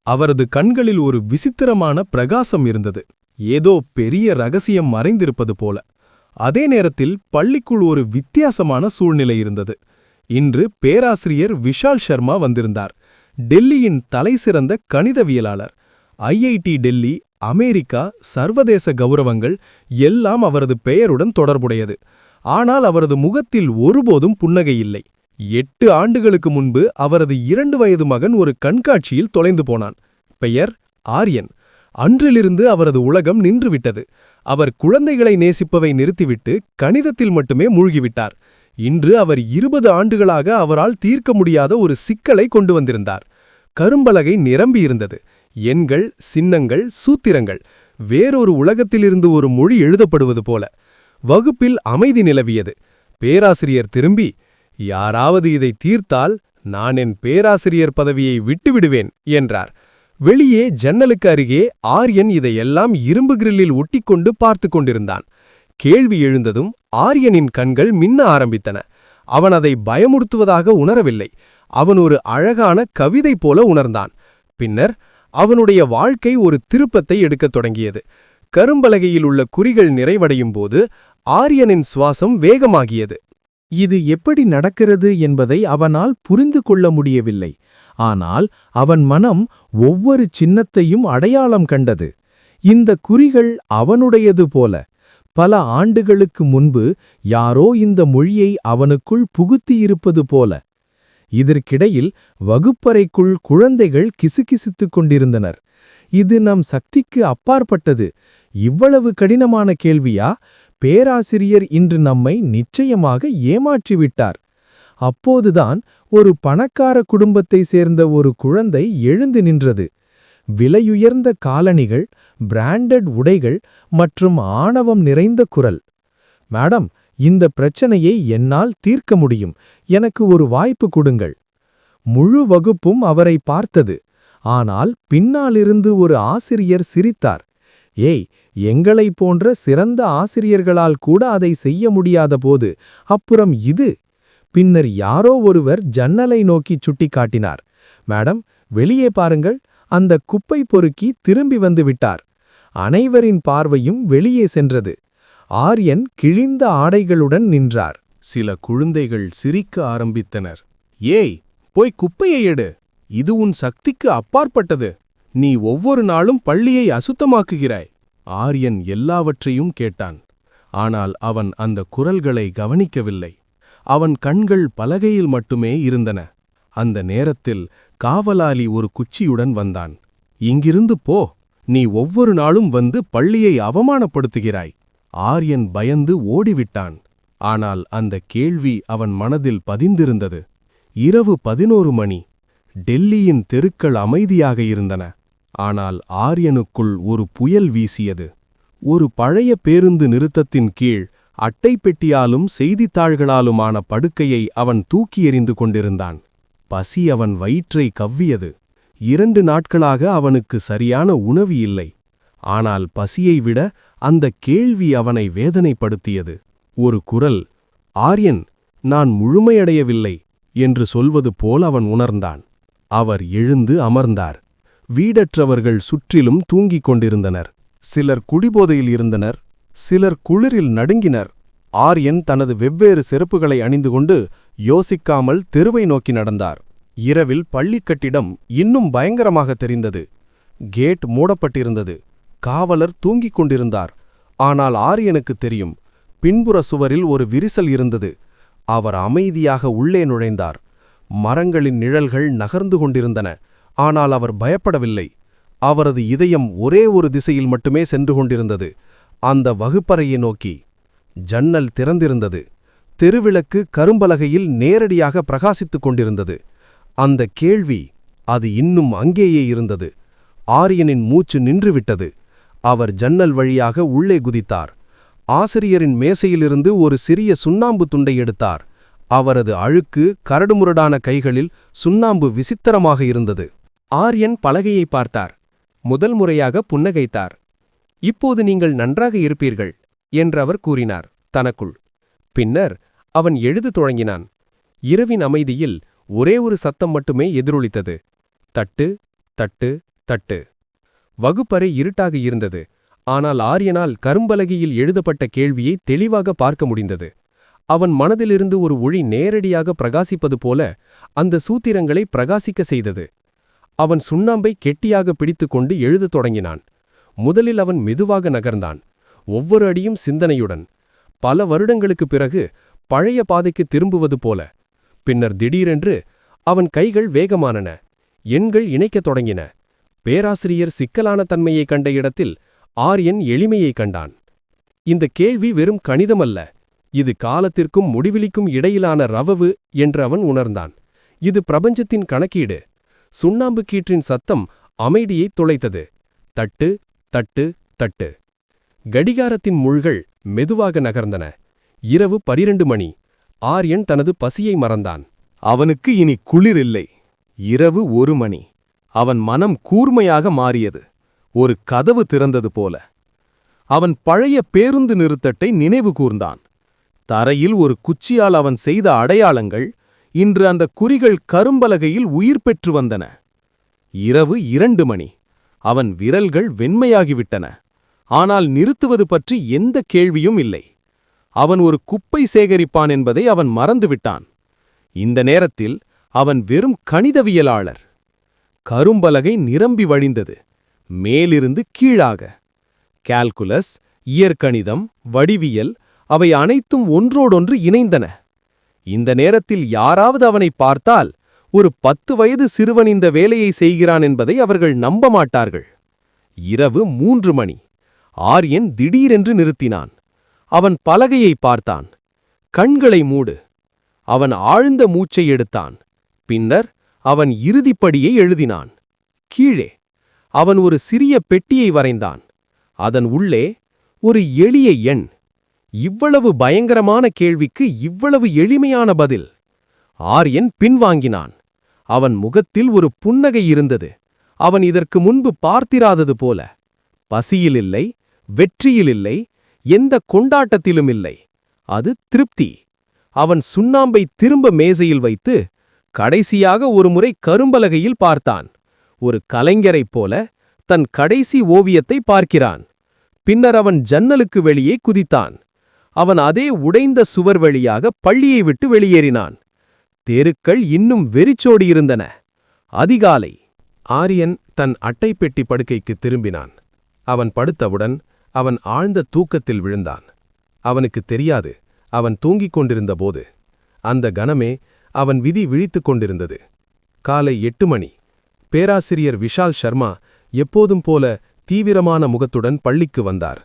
அவரது கண்களில் ஒரு விசித்திரமான பிரகாசம் இருந்தது. ஏதோ பெரிய ரகசியம் மறைந்திருப்பது போல. அதே நேரத்தில் பள்ளிக்குள் ஒரு வித்தியாசமான சூழ்நிலை இருந்தது. இன்று பேராசிரியர் விஷால் சர்மா வந்திருந்தார். டெல்லியின் தலைசிறந்த கணிதவியலாளர். ஐஐடி டெல்லி, அமெரிக்கா, சர்வதேச கௌரவங்கள் எல்லாம் அவரது பெயருடன் தொடர்புடையது. ஆனால் அவரது முகத்தில் ஒருபோதும் புன்னகை இல்லை. 8 ஆண்டுகளுக்கு முன்பு அவரது 2 வயது மகன் ஒரு கண்காட்சியில் தொலைந்து போனான். பெயர் ஆர்யன். அன்றிலிருந்து அவரது உலகம் நின்றுவிட்டது. அவர் குழந்தைகளை நேசிப்பவை நிறுத்திவிட்டு கணிதத்தில் மட்டுமே மூழ்கிவிட்டார். இன்று அவர் 20 ஆண்டுகளாக அவரால் தீர்க்க முடியாத ஒரு சிக்கலை கொண்டு வந்திருந்தார். கரும்பலகை நிரம்பியிருந்தது. எண்கள், சின்னங்கள், சூத்திரங்கள். வேறொரு உலகத்திலிருந்து ஒரு மொழி எழுதப்படுவது போல. வகுப்பில் அமைதி நிலவியது. பேராசிரியர் திரும்பி, யாராவது இதை தீர்த்தால் நான் என் பேராசிரியர் பதவியை விட்டுவிடுவேன் என்றார். வெளியே ஜன்னலுக்கு அருகே ஆர்யன் இதையெல்லாம் இரும்பு கிரில்லில் ஒட்டிக்கொண்டு பார்த்து கொண்டிருந்தான். கேள்வி எழுந்ததும் ஆர்யனின் கண்கள் மின்ன ஆரம்பித்தன. அவன் அதை பயமுறுத்துவதாக உணரவில்லை. அவன் ஒரு அழகான கவிதை போல உணர்ந்தான். பின்னர் அவனுடைய வாழ்க்கை ஒரு திருப்பத்தை எடுக்கத் தொடங்கியது. கரும்பலகையில் உள்ள குறிகள் நிறைவடையும் போது ஆர்யனின் சுவாசம் வேகமாகியது. இது எப்படி நடக்கிறது என்பதை அவனால் புரிந்து கொள்ள முடியவில்லை. ஆனால் அவன் மனம் ஒவ்வொரு சின்னத்தையும் அடையாளம் கண்டது. இந்த குறிகள் அவனுடையது போல. பல ஆண்டுகளுக்கு முன்பு யாரோ இந்த மொழியை அவனுக்குள் புகுத்தியிருப்பது போல. இதற்கிடையில் வகுப்பறைக்குள் குழந்தைகள் கிசுகிசுத்துக் கொண்டிருந்தனர். இது நம் சக்திக்கு அப்பாற்பட்டது. இவ்வளவு கடினமான கேள்வியா? பேராசிரியர் இன்று நம்மை நிச்சயமாக ஏமாற்றிவிட்டார். அப்போதுதான் ஒரு பணக்கார குடும்பத்தை சேர்ந்த ஒரு குழந்தை எழுந்து நின்றது. விலையுயர்ந்த காலணிகள், பிராண்டட் உடைகள் மற்றும் ஆணவம் நிறைந்த குரல். மேடம், இந்த பிரச்சனையை என்னால் தீர்க்க முடியும். எனக்கு ஒரு வாய்ப்பு கொடுங்கள். முழு வகுப்பும் அவரை பார்த்தது. ஆனால் பின்னாலிருந்து ஒரு ஆசிரியர் சிரித்தார். ஏய், எங்களைப் போன்ற சிறந்த ஆசிரியர்களால் கூட அதை செய்ய முடியாத போது அப்புறம் இது? பின்னர் யாரோ ஒருவர் ஜன்னலை நோக்கி சுட்டிக்காட்டினார். மேடம், வெளியே பாருங்கள், அந்த குப்பை பொறுக்கி திரும்பி வந்து விட்டார். அனைவரின் பார்வையும் வெளியே சென்றது. ஆர்யன் கிழிந்த ஆடைகளுடன் நின்றார். சில குழந்தைகள் சிரிக்க ஆரம்பித்தனர். ஏய், போய் குப்பையை எடு. இது உன் சக்திக்கு அப்பாற்பட்டது. நீ ஒவ்வொரு நாளும் பள்ளியை அசுத்தமாக்குகிறாய். ஆர்யன் எல்லாவற்றையும் கேட்டான். ஆனால் அவன் அந்த குரல்களை கவனிக்கவில்லை. அவன் கண்கள் பலகையில் மட்டுமே இருந்தன. அந்த நேரத்தில் காவலாளி ஒரு குச்சியுடன் வந்தான். இங்கிருந்து போ. நீ ஒவ்வொரு நாளும் வந்து பள்ளியை அவமானப்படுத்துகிறாய். ஆர்யன் பயந்து ஓடிவிட்டான். ஆனால் அந்த கேள்வி அவன் மனதில் பதிந்திருந்தது. இரவு 11 மணி. டெல்லியின் தெருக்கள் அமைதியாக இருந்தன. ஆனால் ஆர்யனுக்குள் ஒரு புயல் வீசியது. ஒரு பழைய பேருந்து நிறுத்தத்தின் கீழ் அட்டைப்பெட்டியாலும் செய்தித்தாள்களாலுமான படுக்கையை அவன் தூக்கி எறிந்து கொண்டிருந்தான். பசி அவன் வயிற்றை கவ்வியது. 2 நாட்களாக அவனுக்கு சரியான உணவு இல்லை. ஆனால் பசியை விட அந்த கேள்வி அவனை வேதனைப்படுத்தியது. ஒரு குரல், ஆர்யன், நான் முழுமையடையவில்லை என்று சொல்வது போல் அவன் உணர்ந்தான். அவர் எழுந்து அமர்ந்தார். வீடற்றவர்கள் சுற்றிலும் தூங்கிக் கொண்டிருந்தனர். சிலர் குடிபோதையில் இருந்தனர். சிலர் குளிரில் நடுங்கினர். ஆர்யன் தனது வெவ்வேறு செருப்புகளை அணிந்து கொண்டு யோசிக்காமல் தெருவை நோக்கி நடந்தார். இரவில் பள்ளிக்கட்டிடம் இன்னும் பயங்கரமாக தெரிந்தது. கேட் மூடப்பட்டிருந்தது. காவலர் தூங்கிக் கொண்டிருந்தார். ஆனால் ஆர்யனுக்கு தெரியும், பின்புற சுவரில் ஒரு விரிசல் இருந்தது. அவர் அமைதியாக உள்ளே நுழைந்தார். மரங்களின் நிழல்கள் நகர்ந்து கொண்டிருந்தன. ஆனால் அவர் பயப்படவில்லை. அவரது இதயம் ஒரே ஒரு திசையில் மட்டுமே சென்று கொண்டிருந்தது, அந்த வகுப்பறையை நோக்கி. ஜன்னல் திறந்திருந்தது. தெருவிளக்கு கரும்பலகையில் நேரடியாக பிரகாசித்துக் கொண்டிருந்தது. அந்த கேள்வி, அது இன்னும் அங்கேயே இருந்தது. ஆர்யனின் மூச்சு நின்றுவிட்டது. அவர் ஜன்னல் வழியாக உள்ளே குதித்தார். ஆசிரியரின் மேசையிலிருந்து ஒரு சிறிய சுண்ணாம்பு துண்டை எடுத்தார். அவரது அழுக்கு கரடுமுரடான கைகளில் சுண்ணாம்பு விசித்திரமாக இருந்தது. ஆர்யன் பலகையை பார்த்தார். முதல் முறையாக புன்னகைத்தார். இப்போது நீங்கள் நன்றாக இருப்பீர்கள் என்றவர் கூறினார் தனக்குள். பின்னர் அவன் எழுதத் தொடங்கினான். இரவின் அமைதியில் ஒரே ஒரு சத்தம் மட்டுமே எதிரொலித்தது. தட்டு தட்டு தட்டு. வகுப்பறை இருட்டாக இருந்தது. ஆனால் ஆரியனால் கரும்பலகையில் எழுதப்பட்ட கேள்வியை தெளிவாக பார்க்க முடிந்தது. அவன் மனதிலிருந்து ஒரு ஒளி நேரடியாக பிரகாசிப்பது போல அந்த சூத்திரங்களை பிரகாசிக்க செய்தது. அவன் சுண்ணாம்பை கெட்டியாக பிடித்துக்கொண்டு எழுதத் தொடங்கினான். முதலில் அவன் மெதுவாக நகர்ந்தான், ஒவ்வொரு அடியும் சிந்தனையுடன். பல வருடங்களுக்குப் பிறகு பழைய பாதைக்கு திரும்புவது போல. பின்னர் திடீரென்று அவன் கைகள் வேகமானன. எண்கள் இணைக்கத் தொடங்கின. பேராசிரியர் சிக்கலான தன்மையை கண்ட இடத்தில் ஆரியன் எளிமையை கண்டான். இந்த கேள்வி வெறும் கணிதமல்ல, இது காலத்திற்கும் முடிவிலிக்கும் இடையிலான ரவவு என்று அவன் உணர்ந்தான். இது பிரபஞ்சத்தின் கணக்கீடு. சுண்ணாம்பு கீற்றின் சத்தம் அமைதியை தொலைத்தது. தட்டு தட்டு தட்டு. கடிகாரத்தின் முள்கள் மெதுவாக நகர்ந்தன. இரவு 12 மணி. ஆரியன் தனது பசியை மறந்தான். அவனுக்கு இனி குளிர் இல்லை. இரவு 1 மணி. அவன் மனம் கூர்மையாக மாறியது. ஒரு கதவு திறந்தது போல. அவன் பழைய பேருந்து நிறுத்தத்தை நினைவு கூர்ந்தான். தரையில் ஒரு குச்சியால் அவன் செய்த அடையாளங்கள் இன்று அந்த குறிகள் கரும்பலகையில் உயிர் பெற்று வந்தன. இரவு 2 மணி. அவன் விரல்கள் வெண்மையாகிவிட்டன. ஆனால் நிறுத்துவது பற்றி எந்த கேள்வியும் இல்லை. அவன் ஒரு குப்பை சேகரிப்பான் என்பதை அவன் மறந்துவிட்டான். இந்த நேரத்தில் அவன் வெறும் கணிதவியலாளர். கரும்பலகை நிரம்பி வழிந்தது, மேலிருந்து கீழாக. கால்குலஸ், இயற்கணிதம், வடிவியல், அவை அனைத்தும் ஒன்றோடொன்று இணைந்தன. இந்த நேரத்தில் யாராவது அவனை பார்த்தால் ஒரு 10 வயது சிறுவன் இந்த வேலையை செய்கிறான் என்பதை அவர்கள் நம்ப மாட்டார்கள். இரவு 3 மணி. ஆரியன் திடீரென்று நிறுத்தினான். அவன் பலகையை பார்த்தான். கண்களை மூடு. அவன் ஆழ்ந்த மூச்சை எடுத்தான். பின்னர் அவன் இறுதிப்படியை எழுதினான். கீழே அவன் ஒரு சிறிய பெட்டியை வரைந்தான். அதன் உள்ளே ஒரு எளிய எண். இவ்வளவு பயங்கரமான கேள்விக்கு இவ்வளவு எளிமையான பதில். ஆரியன் பின்வாங்கினான். அவன் முகத்தில் ஒரு புன்னகை இருந்தது. அவன் இதற்கு முன்பு பார்த்திராதது போல. பசியிலில்லை, வெற்றியிலில்லை, எந்த கொண்டாட்டத்திலும் இல்லை. அது திருப்தி. அவன் சுண்ணாம்பை திரும்ப மேசையில் வைத்து கடைசியாக ஒருமுறை கரும்பலகையில் பார்த்தான். ஒரு கலைஞரைப் போல தன் கடைசி ஓவியத்தை பார்க்கிறான். பின்னர் அவன் ஜன்னலுக்கு வெளியே குதித்தான். அவன் அதே உடைந்த சுவர் வழியாக பள்ளியை விட்டு வெளியேறினான். தெருக்கள் இன்னும் வெறிச்சோடியிருந்தன. அதிகாலை. ஆரியன் தன் அட்டைப்பெட்டி படுக்கைக்கு திரும்பினான். அவன் படுத்தவுடன் அவன் ஆழ்ந்த தூக்கத்தில் விழுந்தான். அவனுக்கு தெரியாது அவன் தூங்கிக் கொண்டிருந்தபோது. அந்த கணமே அவன் விதி விழித்துக் கொண்டிருந்தது. காலை 8 மணி. பேராசிரியர் விஷால் சர்மா எப்போதும் போல தீவிரமான முகத்துடன் பள்ளிக்கு வந்தார்.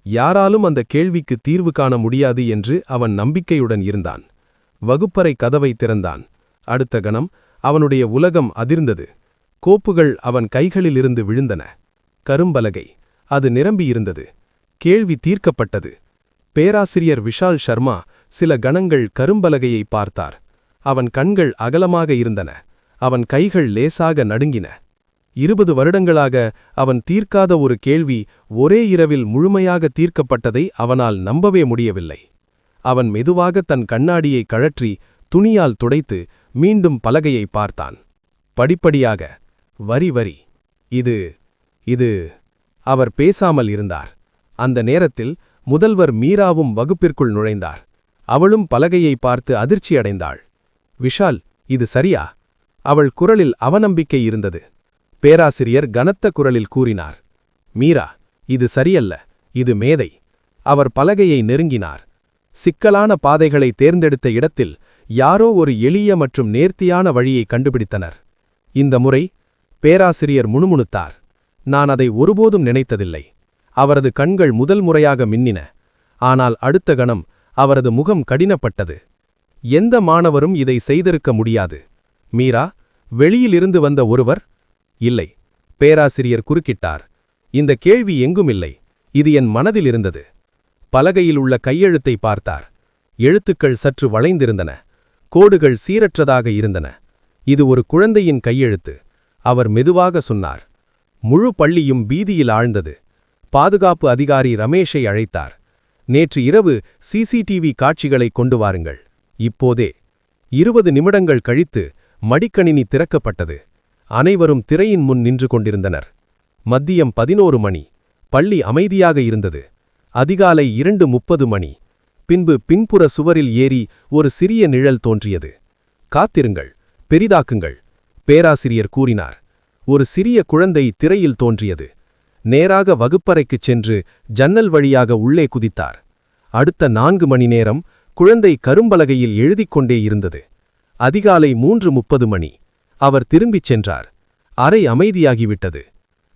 யாராலும் அந்த கேள்விக்கு தீர்வு காண முடியாது என்று அவன் நம்பிக்கையுடன் இருந்தான். வகுப்பறை கதவை திறந்தான். அடுத்த கணம் அவனுடைய உலகம் அதிர்ந்தது. கோப்புகள் அவன் கைகளிலிருந்து விழுந்தன. கரும்பலகை, அது நிரம்பியிருந்தது. கேள்வி தீர்க்கப்பட்டது. பேராசிரியர் விஷால் சர்மா சில கணங்கள் கரும்பலகையை பார்த்தார். அவன் கண்கள் அகலமாக இருந்தன. அவன் கைகள் லேசாக நடுங்கின. 20 வருடங்களாக அவன் தீர்க்காத ஒரு கேள்வி ஒரே இரவில் முழுமையாக தீர்க்கப்பட்டதை அவனால் நம்பவே முடியவில்லை. அவன் மெதுவாக தன் கண்ணாடியை கழற்றி துணியால் துடைத்து மீண்டும் பலகையை பார்த்தான். படிப்படியாக, வரி வரி. இது அவர் பேசாமல் இருந்தார். அந்த நேரத்தில் முதல்வர் மீராவும் வகுப்பிற்குள் நுழைந்தார். அவளும் பலகையை பார்த்து அதிர்ச்சியடைந்தாள். விஷால், இது சரியா? அவள் குரலில் அவநம்பிக்கை இருந்தது. பேராசிரியர் கனத்த குரலில் கூறினார், மீரா, இது சரியல்ல, இது மேதை. அவர் பலகையை நெருங்கினார். சிக்கலான பாதைகளை தேர்ந்தெடுத்த இடத்தில் யாரோ ஒரு எளிய மற்றும் நேர்த்தியான வழியை கண்டுபிடித்தனர். இந்த முறை பேராசிரியர் முணுமுணுத்தார். நான் அதை ஒருபோதும் நினைத்ததில்லை. அவரது கண்கள் முதல் முறையாக மின்னின. ஆனால் அடுத்த கணம் அவரது முகம் கடினப்பட்டது. எந்த மாணவரும் இதை செய்திருக்க முடியாது. மீரா, வெளியிலிருந்து வந்த ஒருவர்? இல்லை, பேராசிரியர் குறுக்கிட்டார். இந்த கேள்வி எங்கும் இல்லை, இது என் மனதில் இருந்தது. பலகையில் உள்ள கையெழுத்தை பார்த்தார். எழுத்துக்கள் சற்று வளைந்திருந்தன. கோடுகள் சீரற்றதாக இருந்தன. இது ஒரு குழந்தையின் கையெழுத்து. அவர் மெதுவாக சொன்னார். முழு பள்ளியும் பீதியில் ஆழ்ந்தது. பாதுகாப்பு அதிகாரி ரமேஷை அழைத்தார். நேற்று இரவு சிசிடிவி காட்சிகளை கொண்டு வாருங்கள், இப்போதே. 20 நிமிடங்கள் கழித்து மடிக்கணினி திறக்கப்பட்டது. அனைவரும் திரையின் முன் நின்று கொண்டிருந்தனர். மதியம் 11 மணி. பள்ளி அமைதியாக இருந்தது. அதிகாலை 2:30 மணி. பின்பு பின்புற சுவரில் ஏறி ஒரு சிறிய நிழல் தோன்றியது. காத்திருங்கள், பெரிதாக்குங்கள், பேராசிரியர் கூறினார். ஒரு சிறிய குழந்தை திரையில் தோன்றியது. நேராக வகுப்பறைக்குச் சென்று ஜன்னல் வழியாக உள்ளே குதித்தார். அடுத்த 4 மணி நேரம் குழந்தை கரும்பலகையில் எழுதிக் கொண்டே இருந்தது. அதிகாலை 3:30 மணி. அவர் திரும்பிச் சென்றார். அறை அமைதியாகிவிட்டது.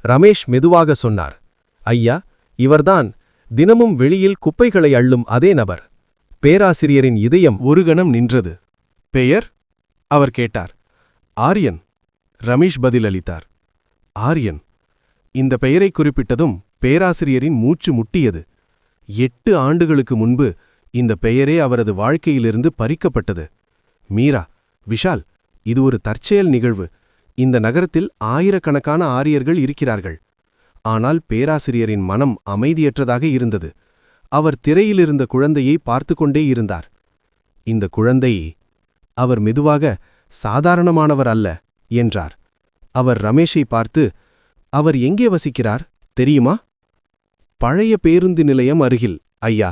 ரமேஷ் மெதுவாக சொன்னார், ஐயா, இவர்தான் தினமும் வெளியில் குப்பைகளை அள்ளும் அதே நபர். பேராசிரியரின் இதயம் ஒரு கணம் நின்றது. பெயர்? அவர் கேட்டார். ஆரியன். ரமேஷ் பதிலளித்தார். ஆரியன். இந்த பெயரை குறிப்பிட்டதும் பேராசிரியரின் மூச்சு முட்டியது. 8 ஆண்டுகளுக்கு முன்பு இந்த பெயரே அவரது வாழ்க்கையிலிருந்து பறிக்கப்பட்டது. மீரா, விஷால், இது ஒரு தற்செயல் நிகழ்வு. இந்த நகரத்தில் ஆயிரக்கணக்கான ஆரியர்கள் இருக்கிறார்கள். ஆனால் பேராசிரியரின் மனம் அமைதியற்றதாக இருந்தது. அவர் திரையிலிருந்த குழந்தையை பார்த்து கொண்டே இருந்தார். இந்த குழந்தை, அவர் மெதுவாக, சாதாரணமானவர் அல்ல என்றார். அவர் ரமேஷை பார்த்து, அவர் எங்கே வசிக்கிறார் தெரியுமா? பழைய பேருந்து நிலையம் அருகில், ஐயா,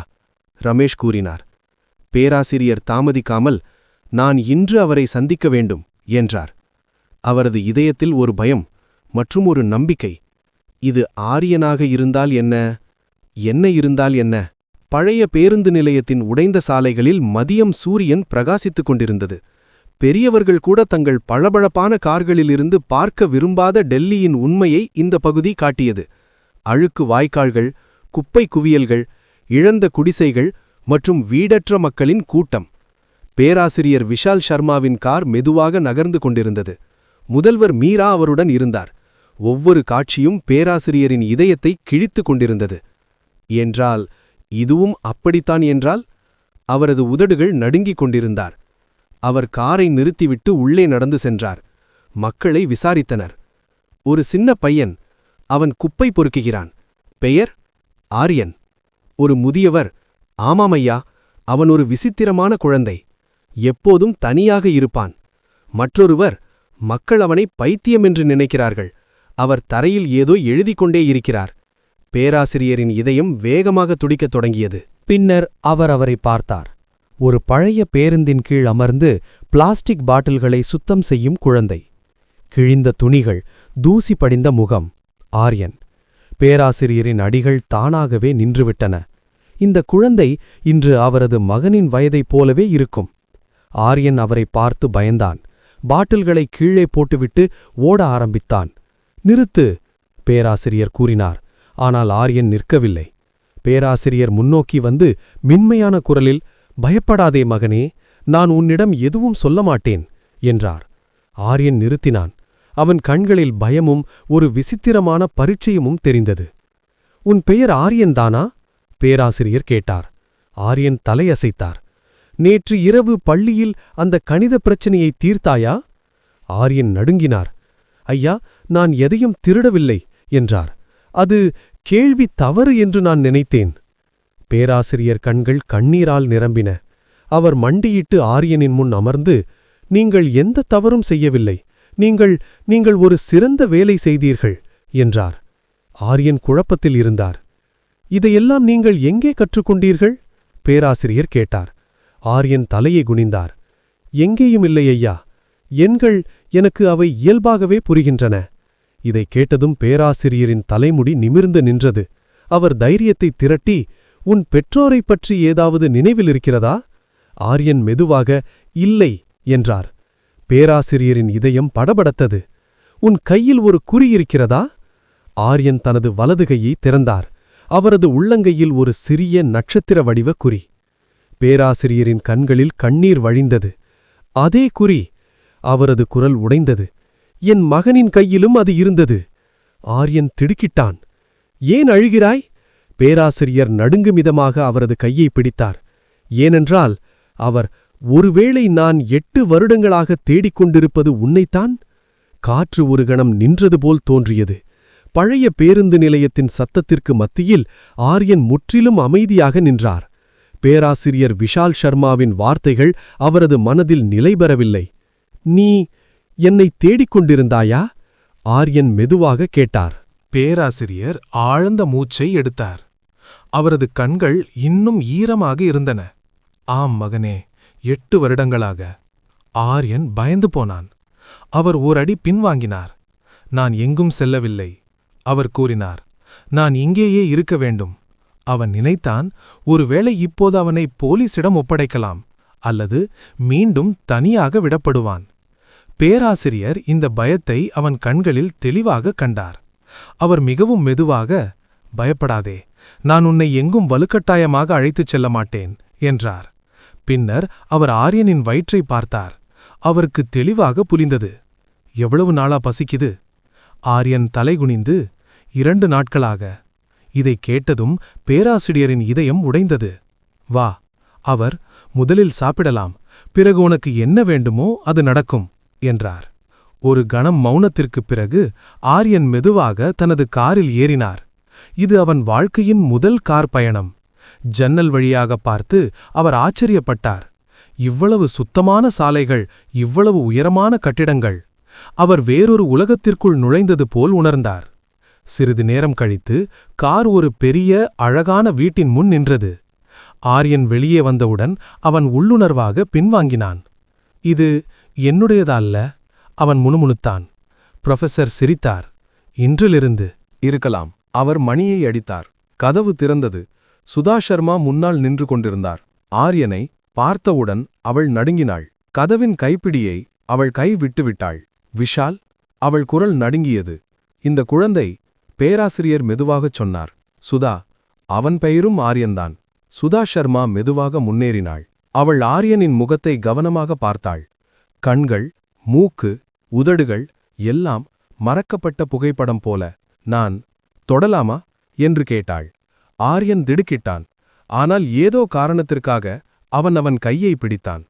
ரமேஷ் கூறினார். பேராசிரியர் தாமதிக்காமல், நான் இன்று அவரை சந்திக்க வேண்டும் என்றார். அவரது இதயத்தில் ஒரு பயம் மற்றும் ஒரு நம்பிக்கை. இது ஆரியனாக இருந்தால் என்ன, என்ன இருந்தால் என்ன? பழைய பேருந்து நிலையத்தின் உடைந்த சாலைகளில் மதியம் சூரியன் பிரகாசித்துக் கொண்டிருந்தது. பெரியவர்கள் கூட தங்கள் பளபளப்பான கார்களிலிருந்து பார்க்க விரும்பாத டெல்லியின் உண்மையை இந்த பகுதி காட்டியது. அழுக்கு வாய்க்கால்கள், குப்பை குவியல்கள், இழந்த குடிசைகள் மற்றும் வீடற்ற மக்களின் கூட்டம். பேராசிரியர் விஷால் சர்மாவின் கார் மெதுவாக நகர்ந்து கொண்டிருந்தது. முதல்வர் மீரா அவருடன் இருந்தார். ஒவ்வொரு காட்சியும் பேராசிரியரின் இதயத்தை கிழித்து கொண்டிருந்தது. என்றால் இதுவும் அப்படித்தான் என்றால்? அவரது உதடுகள் நடுங்கிக் கொண்டிருந்தார். அவர் காரை நிறுத்திவிட்டு உள்ளே நடந்து சென்றார். மக்களை விசாரித்தனர். ஒரு சின்ன பையன். அவன் குப்பை பொறுக்குகிறான். பெயர்? ஆரியன். ஒரு முதியவர். ஆமாமையா, அவன் ஒரு விசித்திரமான குழந்தை. எப்போதும் தனியாக இருப்பான். மற்றொருவர், மக்கள் அவனை பைத்தியம் என்று நினைக்கிறார்கள். அவர் தரையில் ஏதோ எழுதிக் கொண்டே இருக்கிறார். பேராசிரியரின் இதயம் வேகமாக துடிக்கத் தொடங்கியது. பின்னர் அவர் அவரை பார்த்தார். ஒரு பழைய பேருந்தின் கீழ் அமர்ந்து பிளாஸ்டிக் பாட்டில்களை சுத்தம் செய்யும் குழந்தை. கிழிந்த துணிகள், தூசி படிந்த முகம். ஆரியன். பேராசிரியரின் அடிகள் தானாகவே நின்றுவிட்டன. இந்த குழந்தை இன்று அவரது மகனின் வயதைப் போலவே இருக்கும். ஆரியன் அவரை பார்த்து பயந்தான். பாட்டில்களை கீழே போட்டுவிட்டு ஓட ஆரம்பித்தான். நிறுத்து, பேராசிரியர் கூறினார். ஆனால் ஆரியன் நிற்கவில்லை. பேராசிரியர் முன்னோக்கி வந்து மென்மையான குரலில், பயப்படாதே மகனே, நான் உன்னிடம் எதுவும் சொல்ல மாட்டேன் என்றார். ஆரியன் நிறுத்தினான். அவன் கண்களில் பயமும் ஒரு விசித்திரமான பரீட்சையமும் தெரிந்தது. உன் பெயர் ஆரியன்தானா? பேராசிரியர் கேட்டார். ஆரியன் தலையசைத்தார். நேற்று இரவு பள்ளியில் அந்த கணித பிரச்சனையை தீர்த்தாயா? ஆரியன் நடுங்கினார். ஐயா, நான் எதையும் திருடவில்லை என்றார். அது கேள்வி தவறு என்று நான் நினைத்தேன். பேராசிரியர் கண்கள் கண்ணீரால் நிரம்பின. அவர் மண்டியிட்டு ஆரியனின் முன் அமர்ந்து, நீங்கள் எந்த தவறும் செய்யவில்லை. நீங்கள் ஒரு சிறந்த வேலை செய்தீர்கள் என்றார். ஆரியன் குழப்பத்தில் இருந்தார். இதையெல்லாம் நீங்கள் எங்கே கற்றுக்கொண்டீர்கள்? பேராசிரியர் கேட்டார். ஆரியன் தலையை குனிந்தார். எங்கேயும் இல்லை ஐயா. எண்கள் எனக்கு அவை இயல்பாகவே புரிகின்றன. இதைக் கேட்டதும் பேராசிரியரின் தலைமுடி நிமிர்ந்து நின்றது. அவர் தைரியத்தை திரட்டி, உன் பெற்றோரைப் பற்றி ஏதாவது நினைவில் இருக்கிறதா? ஆரியன் மெதுவாக, இல்லை என்றார். பேராசிரியரின் இதயம் படபடத்தது. உன் கையில் ஒரு குறி இருக்கிறதா? ஆரியன் தனது வலது கையை திறந்தார். அவரது உள்ளங்கையில் ஒரு சிறிய நட்சத்திர வடிவ குறி. பேராசிரியரின் கண்களில் கண்ணீர் வழிந்தது. அதே குறி. அவரது குரல் உடைந்தது. என் மகனின் கையிலும் அது இருந்தது. ஆரியன் திடுக்கிட்டான். ஏன் அழுகிறாய்? பேராசிரியர் நடுங்குமிதமாக அவரது கையை பிடித்தார். ஏனென்றால் அவர், ஒருவேளை நான் 8 வருடங்களாக தேடிக்கொண்டிருப்பது உன்னைத்தான்? காற்று ஒரு கணம் நின்றது போல் தோன்றியது. பழைய பேருந்து நிலையத்தின் சத்தத்திற்கு மத்தியில் ஆரியன் முற்றிலும் அமைதியாக நின்றார். பேராசிரியர் விஷால் சர்மாவின் வார்த்தைகள் அவரது மனதில் நிலைபெறவில்லை. நீ என்னை தேடிக்கொண்டிருந்தாயா? ஆரியன் மெதுவாக கேட்டார். பேராசிரியர் ஆழ்ந்த மூச்சை எடுத்தார். அவரது கண்கள் இன்னும் ஈரமாக இருந்தன. ஆம் மகனே, 8 வருடங்களாக. ஆர்யன் பயந்து போனான். அவர் ஓரடி பின்வாங்கினார். நான் எங்கும் செல்லவில்லை, அவர் கூறினார். நான் இங்கேயே இருக்க வேண்டும். அவன் நினைத்தான், ஒருவேளை இப்போது அவனை போலீசிடம் ஒப்படைக்கலாம், அல்லது மீண்டும் தனியாக விடப்படுவான். பேராசிரியர் இந்த பயத்தை அவன் கண்களில் தெளிவாக கண்டார். அவர் மிகவும் மெதுவாக, பயப்படாதே, நான் உன்னை எங்கும் வலுக்கட்டாயமாக அழைத்துச் செல்ல மாட்டேன் என்றார். பின்னர் அவர் ஆர்யனின் வயிற்றை பார்த்தார். அவருக்கு தெளிவாக புரிந்தது. எவ்வளவு நாளா பசிக்குது? ஆர்யன் தலைகுனிந்து, 2 நாட்களாக. இதைக் கேட்டதும் பேராசிரியரின் இதயம் உடைந்தது. வா, அவர், முதலில் சாப்பிடலாம், பிறகு உனக்கு என்ன வேண்டுமோ அது நடக்கும் என்றார். ஒரு கணம் மௌனத்திற்குப் பிறகு ஆர்யன் மெதுவாக தனது காரில் ஏறினார். இது அவன் வாழ்க்கையின் முதல் கார் பயணம். ஜன்னல் வழியாக பார்த்து அவர் ஆச்சரியப்பட்டார். இவ்வளவு சுத்தமான சாலைகள், இவ்வளவு உயரமான கட்டிடங்கள். அவர் வேறொரு உலகத்திற்குள் நுழைந்தது போல் உணர்ந்தார். சிறிது நேரம் கழித்து கார் ஒரு பெரிய, அழகான வீட்டின் முன் நின்றது. ஆர்யன் வெளியே வந்தவுடன் அவன் உள்ளுணர்வாக பின்வாங்கினான். இது என்னுடையதல்ல, அவன் முணுமுணுத்தான். புரொஃபசர் சிரித்தார். இன்றிலிருந்து இருக்கலாம். அவர் மணியை அடித்தார். கதவு திறந்தது. சுதா சர்மா முன்னால் நின்று கொண்டிருந்தார். ஆர்யனை பார்த்தவுடன் அவள் நடுங்கினாள். கதவின் கைப்பிடியை அவள் கை விட்டுவிட்டாள். விஷால், அவள் குரல் நடுங்கியது. இந்த குழந்தை, பேராசிரியர் மெதுவாகச் சொன்னார். சுதா, அவன் பெயரும் ஆர்யன்தான். சுதா சர்மா மெதுவாக முன்னேறினாள். அவள் ஆர்யனின் முகத்தை கவனமாக பார்த்தாள். கண்கள், மூக்கு, உதடுகள் எல்லாம் மறக்கப்பட்ட புகைப்படம் போல. நான் தொடலாமா என்று கேட்டாள். ஆர்யன் திடுக்கிட்டான். ஆனால் ஏதோ காரணத்திற்காக அவன் கையை பிடித்தான்.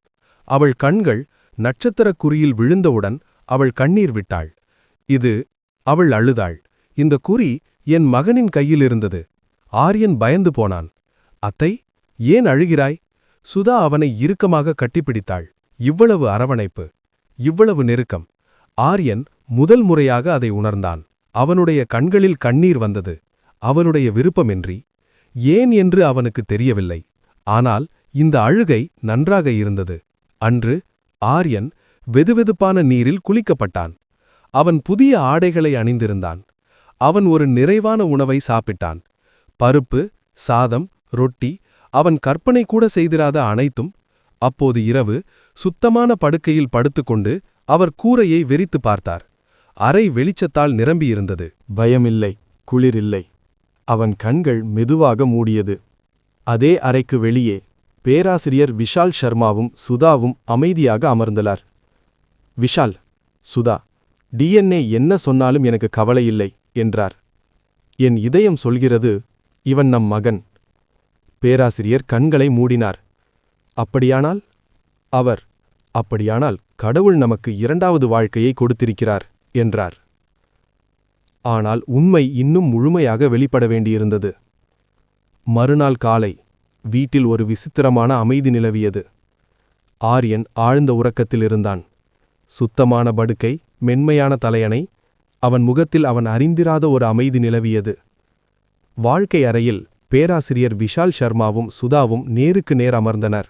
அவள் கண்கள் நட்சத்திரக் குறியில் விழுந்தவுடன் அவள் கண்ணீர் விட்டாள். அவள் அழுதாள். இந்த குறி என் மகனின் கையில் இருந்தது. ஆர்யன் பயந்து போனான். அத்தை, ஏன் அழுகிறாய்? சுதா அவனை இறுக்கமாக கட்டிப்பிடித்தாள். இவ்வளவு அரவணைப்பு, இவ்வளவு நெருக்கம். ஆர்யன் முதல் முறையாக அதை உணர்ந்தான். அவனுடைய கண்களில் கண்ணீர் வந்தது. அவனுடைய விருப்பமின்றி. ஏன் என்று அவனுக்கு தெரியவில்லை. ஆனால் இந்த அழுகை நன்றாக இருந்தது. அன்று ஆர்யன் வெதுவெதுப்பான நீரில் குளிக்கப்பட்டான். அவன் புதிய ஆடைகளை அணிந்திருந்தான். அவன் ஒரு நிறைவான உணவை சாப்பிட்டான். பருப்பு, சாதம், ரொட்டி, அவன் கற்பனை கூட செய்திராத அனைத்தும். அப்போது இரவு சுத்தமான படுக்கையில் படுத்துக்கொண்டு அவர் கூரையை வெறித்து பார்த்தார். அறை வெளிச்சத்தால் நிரம்பியிருந்தது. பயமில்லை, குளிரில்லை. அவன் கண்கள் மெதுவாக மூடியது. அதே அறைக்கு வெளியே பேராசிரியர் விஷால் சர்மாவும் சுதாவும் அமைதியாக அமர்ந்தனர். விஷால், சுதா, DNA என்ன சொன்னாலும் எனக்கு கவலையில்லை என்றார். என் இதயம் சொல்கிறது, இவன் நம் மகன். பேராசிரியர் கண்களை மூடினார். அப்படியானால் அப்படியானால் கடவுள் நமக்கு 2வது வாழ்க்கையை கொடுத்திருக்கிறார் என்றார். ஆனால் உண்மை இன்னும் முழுமையாக வெளிப்பட வேண்டியிருந்தது. மறுநாள் காலை வீட்டில் ஒரு விசித்திரமான அமைதி நிலவியது. ஆர்யன் ஆழ்ந்த உறக்கத்தில் இருந்தான். சுத்தமான படுக்கை, மென்மையான தலையணை, அவன் முகத்தில் அவன் அறிந்திராத ஒரு அமைதி நிலவியது. வாழ்க்கை அறையில் பேராசிரியர் விஷால் சர்மாவும் சுதாவும் நேருக்கு நேர் அமர்ந்தனர்.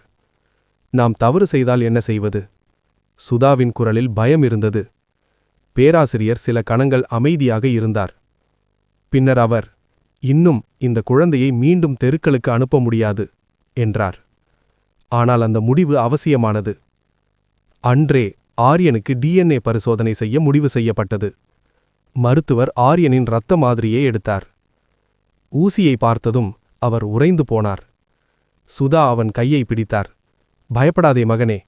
நாம் தவறு செய்தால் என்ன செய்வது? சுதாவின் குரலில் பயம் இருந்தது. பேராசிரியர் சில கணங்கள் அமைதியாக இருந்தார். பின்னர் அவர், இன்னும் இந்த குழந்தையை மீண்டும் தெருக்களுக்கு அனுப்ப முடியாது என்றார். ஆனால் அந்த முடிவு அவசியமானது. அன்றே ஆர்யனுக்கு DNA பரிசோதனை செய்ய முடிவு செய்யப்பட்டது. மருத்துவர் ஆர்யனின் இரத்த மாதிரியை எடுத்தார். ஊசியை பார்த்ததும் அவர் உறைந்து போனார். சுதா அவன் கையை பிடித்தார். பயப்படாதே மகனே.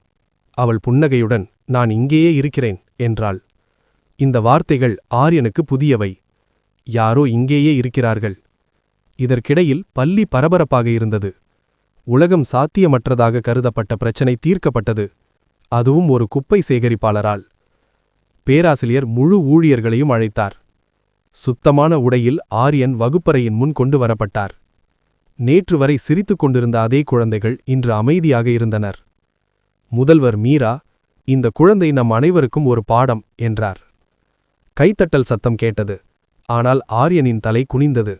அவள் புன்னகையுடன், நான் இங்கேயே இருக்கிறேன் என்றாள். இந்த வார்த்தைகள் ஆர்யனுக்கு புதியவை. யாரோ இங்கேயே இருக்கிறார்கள். இதற்கிடையில் பள்ளி பரபரப்பாக இருந்தது. உலகம் சாத்தியமற்றதாக கருதப்பட்ட பிரச்சனை தீர்க்கப்பட்டது. அதுவும் ஒரு குப்பை சேகரிப்பாளரால். பேராசிரியர் முழு ஊழியர்களையும் அழைத்தார். சுத்தமான உடையில் ஆர்யன் வகுப்பறையின் முன் கொண்டு வரப்பட்டார். நேற்று வரை சிரித்துக் கொண்டிருந்த அதே குழந்தைகள் இன்று அமைதியாக இருந்தனர். முதல்வர் மீரா, இந்த குழந்தை நம் அனைவருக்கும் ஒரு பாடம் என்றார். கைத்தட்டல் சத்தம் கேட்டது. ஆனால் ஆரியனின் தலை குனிந்தது.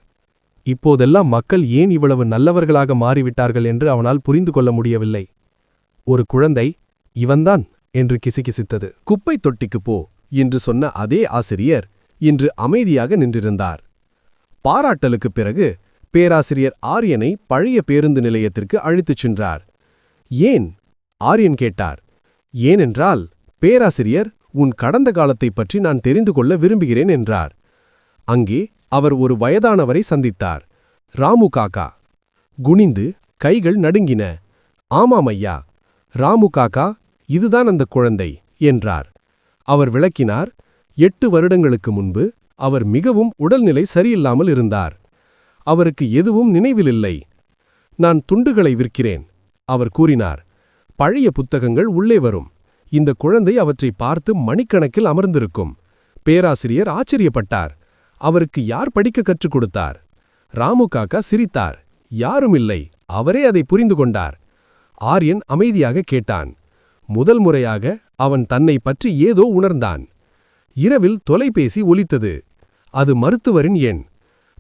இப்போதெல்லாம் மக்கள் ஏன் இவ்வளவு நல்லவர்களாக மாறிவிட்டார்கள் என்று அவனால் புரிந்து கொள்ள முடியவில்லை. ஒரு குழந்தை, இவன்தான் என்று கிசுகிசுத்தது. குப்பை தொட்டிக்கு போ என்று சொன்ன அதே ஆசிரியர் இன்று அமைதியாக நின்றிருந்தார். பாராட்டலுக்குப் பிறகு பேராசிரியர் ஆரியனை பழைய பேருந்து நிலையத்திற்கு அழைத்துச் சென்றார். ஏன்? ஆரியன் கேட்டார். ஏனென்றால், பேராசிரியர், உன் கடந்த காலத்தைப் பற்றி நான் தெரிந்து கொள்ள விரும்புகிறேன் என்றார். அங்கே அவர் ஒரு வயதானவரை சந்தித்தார். ராமு காக்கா. குனிந்து கைகள் நடுங்கின. ஆமாம் ஐயா. ராமு காக்கா, இதுதான் அந்த குழந்தை என்றார். அவர் விளக்கினார். 8 வருடங்களுக்கு முன்பு அவர் மிகவும் உடல்நிலை சரியில்லாமல் இருந்தார். அவருக்கு எதுவும் நினைவிலில்லை. நான் துண்டுகளை விற்கிறேன் அவர் கூறினார். பழைய புத்தகங்கள் உள்ளே வரும். இந்த குழந்தை அவற்றை பார்த்து மணிக்கணக்கில் அமர்ந்திருக்கும். பேராசிரியர் ஆச்சரியப்பட்டார். அவருக்கு யார் படிக்க கற்றுக் கொடுத்தார்? ராமு காக்கா சிரித்தார். யாருமில்லை, அவரே அதை புரிந்து கொண்டார். ஆரியன் அமைதியாக கேட்டான். முதல் முறையாக அவன் தன்னை பற்றி ஏதோ உணர்ந்தான். இரவில் தொலைபேசி ஒலித்தது. அது மருத்துவரின் எண்.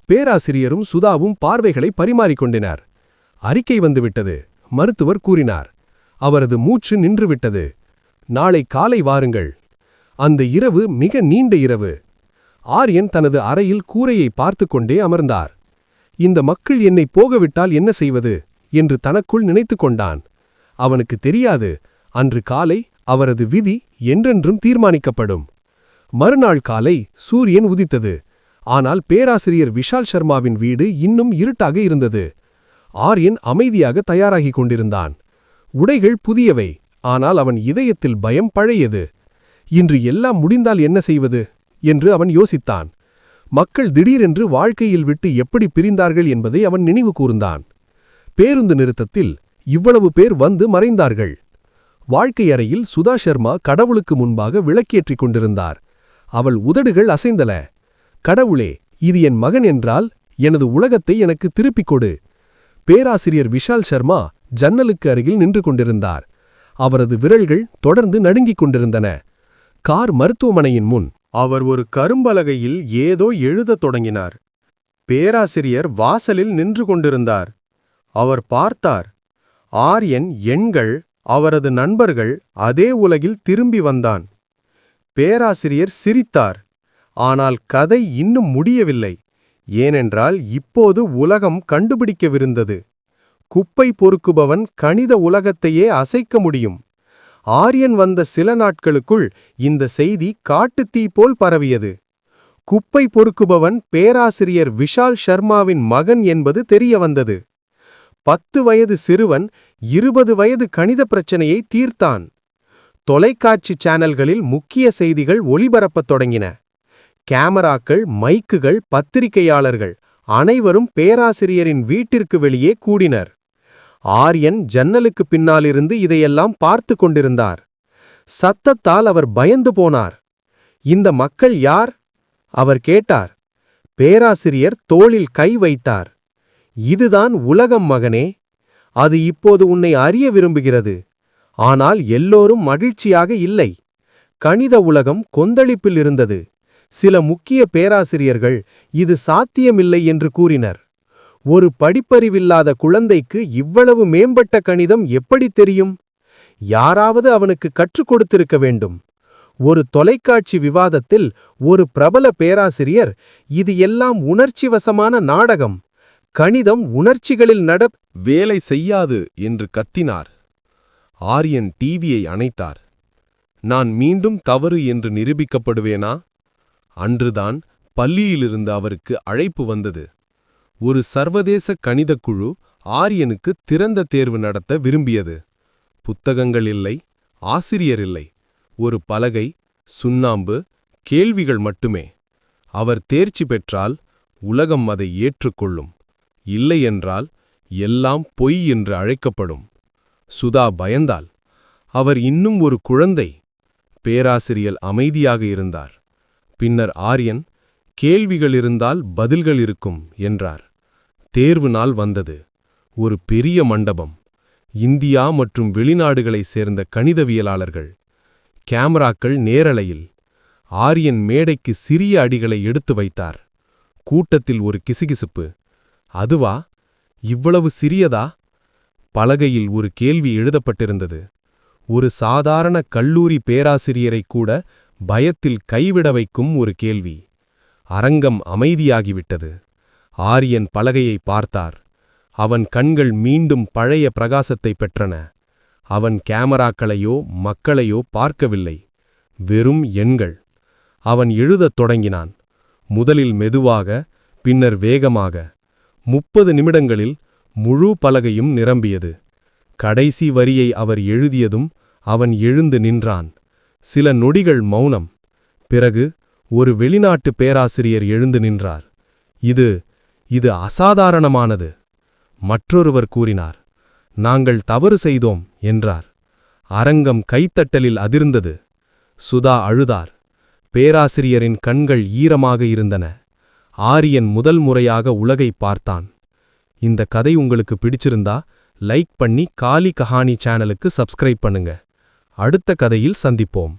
பேராசிரியரும் சுதாவும் பார்வைகளை பரிமாறிக்கொண்டினர். அறிக்கை வந்துவிட்டது. மருத்துவர் கூறினார். அவரது மூச்சு நின்றுவிட்டது. நாளை காலை வாருங்கள். அந்த இரவு மிக நீண்ட இரவு. ஆரியன் தனது அறையில் கூரையை பார்த்து கொண்டே அமர்ந்தார். இந்த மக்கள் என்னை போகவிட்டால் என்ன செய்வது என்று தனக்குள் நினைத்து கொண்டான். அவனுக்கு தெரியாது, அன்று காலை அவரது விதி என்றென்றும் தீர்மானிக்கப்படும். மறுநாள் காலை சூரியன் உதித்தது. ஆனால் பேராசிரியர் விஷால் சர்மாவின் வீடு இன்னும் இருட்டாக இருந்தது. ஆரியன் அமைதியாக தயாராகிக் கொண்டிருந்தான். உடைகள் புதியவை, ஆனால் அவன் இதயத்தில் பயம் பழையது. இன்று எல்லாம் முடிந்தால் என்ன செய்வது என்று அவன் யோசித்தான். மக்கள் திடீரென்று வாழ்க்கையில் விட்டு எப்படி பிரிந்தார்கள் என்பதை அவன் நினைவு கூர்ந்தான். பேருந்து நிறுத்தத்தில் இவ்வளவு பேர் வந்து மறைந்தார்கள். வாழ்க்கை அறையில் சுதா சர்மா கடவுளுக்கு முன்பாக விளக்கேற்றிக் கொண்டிருந்தார். அவள் உதடுகள் அசைந்தன. கடவுளே, இது என் மகன் என்றால் எனது உலகத்தை எனக்கு திருப்பிக் கொடு. பேராசிரியர் விஷால் சர்மா ஜன்னலுக்கு அருகில் நின்று கொண்டிருந்தார். அவரது விரல்கள் தொடர்ந்து நடுங்கிக் கொண்டிருந்தன. கார் மருத்துவமனையின் முன் அவர் ஒரு கரும்பலகையில் ஏதோ எழுதத் தொடங்கினார். பேராசிரியர் வாசலில் நின்று கொண்டிருந்தார். அவர் பார்த்தார். ஆரியன் எண்கள், அவரது நண்பர்கள் அதே உலகில் திரும்பி வந்தான். பேராசிரியர் சிரித்தார். ஆனால் கதை இன்னும் முடியவில்லை. ஏனென்றால் இப்போது உலகம் கண்டுபிடிக்கவிருந்தது. குப்பை பொறுக்குபவன் கணித உலகத்தையே அசைக்க முடியும். ஆரியன் வந்த சில நாட்களுக்குள் இந்த செய்தி காட்டுத்தீ போல் பரவியது. குப்பை பொறுக்குபவன் பேராசிரியர் விஷால் சர்மாவின் மகன் என்பது தெரிய வந்தது. 10 வயது சிறுவன் 20 வயது கணித பிரச்சனையை தீர்த்தான். தொலைக்காட்சி சேனல்களில் முக்கிய செய்திகள் ஒளிபரப்பத் தொடங்கின. கேமராக்கள், மைக்குகள், பத்திரிகையாளர்கள் அனைவரும் பேராசிரியரின் வீட்டிற்கு வெளியே கூடினர். ஆரியன் ஜன்னலுக்கு பின்னாலிருந்து இதையெல்லாம் பார்த்து கொண்டிருந்தார். சத்தத்தால் அவர் பயந்து போனார். இந்த மக்கள் யார்? அவர் கேட்டார். பேராசிரியர் தோளில் கை வைத்தார். இதுதான் உலகம் மகனே. அது இப்போது உன்னை அறிய விரும்புகிறது. ஆனால் எல்லோரும் மகிழ்ச்சியாக இல்லை. கணித உலகம் கொந்தளிப்பில் இருந்தது. சில முக்கிய பேராசிரியர்கள் இது சாத்தியமில்லை என்று கூறினர். ஒரு படிப்பறிவில்லாத குழந்தைக்கு இவ்வளவு மேம்பட்ட கணிதம் எப்படி தெரியும்? யாராவது அவனுக்கு கற்றுக் கொடுத்திருக்க வேண்டும். ஒரு தொலைக்காட்சி விவாதத்தில் ஒரு பிரபல பேராசிரியர், இது எல்லாம் உணர்ச்சிவசமான நாடகம், கணிதம் உணர்ச்சிகளில் வேலை செய்யாது என்று கத்தினார். ஆரியன் டிவியை அணைத்தார். நான் மீண்டும் தவறு என்று நிரூபிக்கப்படுவேனா? அன்றுதான் பள்ளியிலிருந்து அவருக்கு அழைப்பு வந்தது. ஒரு சர்வதேச கணிதக் குழு ஆரியனுக்கு திறந்த தேர்வு நடத்த விரும்பியது. புத்தகங்கள் இல்லை, ஆசிரியர் இல்லை, ஒரு பலகை, சுண்ணாம்பு, கேள்விகள் மட்டுமே. அவர் தேர்ச்சி பெற்றால் உலகம் அதை ஏற்றுக்கொள்ளும். இல்லையென்றால் எல்லாம் பொய் என்று அழைக்கப்படும். சுதா பயந்தாள். அவர் இன்னும் ஒரு குழந்தை. பேராசிரியர் அமைதியாக இருந்தார். பின்னர் ஆரியன், கேள்விகள் இருந்தால் பதில்கள் இருக்கும் என்றார். தேர்வு நாள் வந்தது. ஒரு பெரிய மண்டபம். இந்தியா மற்றும் வெளிநாடுகளைச் சேர்ந்த கணிதவியலாளர்கள். கேமராக்கள் நேரலையில். ஆரியன் மேடைக்கு சிறிய அடிகளை எடுத்து வைத்தார். கூட்டத்தில் ஒரு கிசுகிசுப்பு. அதுவா? இவ்வளவு சிறியதா? பலகையில் ஒரு கேள்வி எழுதப்பட்டிருந்தது. ஒரு சாதாரண கல்லூரி பேராசிரியரைக் கூட பயத்தில் கைவிட வைக்கும் ஒரு கேள்வி. அரங்கம் அமைதியாகிவிட்டது. ஆரியன் பலகையை பார்த்தார். அவன் கண்கள் மீண்டும் பழைய பிரகாசத்தை பெற்றன. அவன் கேமராக்களையோ மக்களையோ பார்க்கவில்லை. வெறும் எண்கள். அவன் எழுதத் தொடங்கினான். முதலில் மெதுவாக, பின்னர் வேகமாக. 30 நிமிடங்களில் முழு பலகையும் நிரம்பியது. கடைசி வரியை அவர் எழுதியதும் அவன் எழுந்து நின்றான். சில நொடிகள் மௌனம். பிறகு ஒரு வெளிநாட்டு பேராசிரியர் எழுந்து நின்றார். இது அசாதாரணமானது. மற்றொருவர் கூறினார். நாங்கள் தவறு செய்தோம் என்றார். அரங்கம் கைத்தட்டலில் அதிர்ந்தது. சுதா அழுதார். பேராசிரியரின் கண்கள் ஈரமாக இருந்தன. ஆரியன் முதல் முறையாக உலகை பார்த்தான். இந்த கதை உங்களுக்கு பிடிச்சிருந்தா லைக் பண்ணி காலி கஹானி சேனலுக்கு சப்ஸ்கிரைப் பண்ணுங்க. அடுத்த கதையில் சந்திப்போம்.